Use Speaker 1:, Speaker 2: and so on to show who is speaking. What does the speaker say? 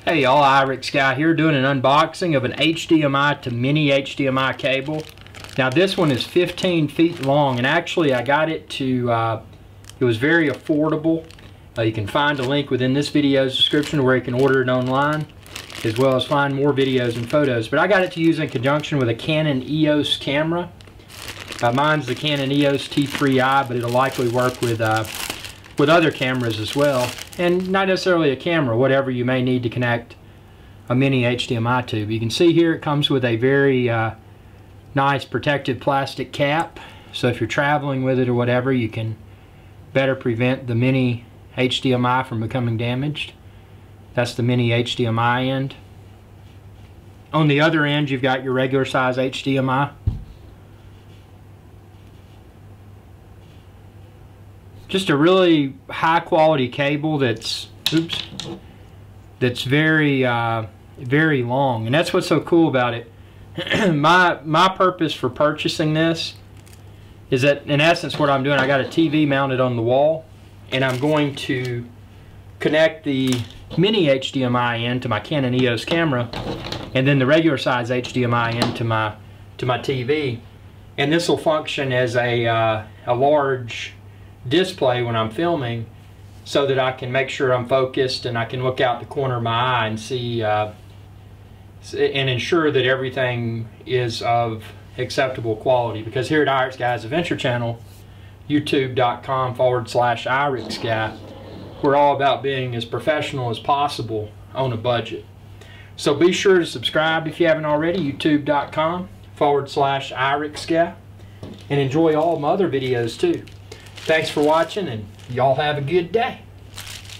Speaker 1: Hey y'all, Irix Guy here doing an unboxing of an HDMI to mini HDMI cable. Now this one is 15 feet long, and actually I got it to, it was very affordable. You can find a link within this video's description where you can order it online, as well as find more videos and photos. But I got it to use in conjunction with a Canon EOS camera. Mine's the Canon EOS T3i, but it'll likely work with other cameras as well. And not necessarily a camera, whatever you may need to connect a mini HDMI to. You can see here it comes with a very nice protective plastic cap, so if you're traveling with it or whatever, you can better prevent the mini HDMI from becoming damaged. That's the mini HDMI end. On the other end, you've got your regular size HDMI. Just a really high quality cable that's very very long, and that's what's so cool about it. my purpose for purchasing this is that, in essence, what I'm doing, I got a TV mounted on the wall, and I'm going to connect the mini HDMI in to my Canon EOS camera, and then the regular size HDMI into my TV, and this will function as a large display when I'm filming, so that I can make sure I'm focused and I can look out the corner of my eye and see and ensure that everything is of acceptable quality. Because here at Irix Guy's Adventure Channel, youtube.com/Irix Guy, we're all about being as professional as possible on a budget. So be sure to subscribe if you haven't already, youtube.com/Irix Guy, and enjoy all my other videos too. Thanks for watching, and y'all have a good day.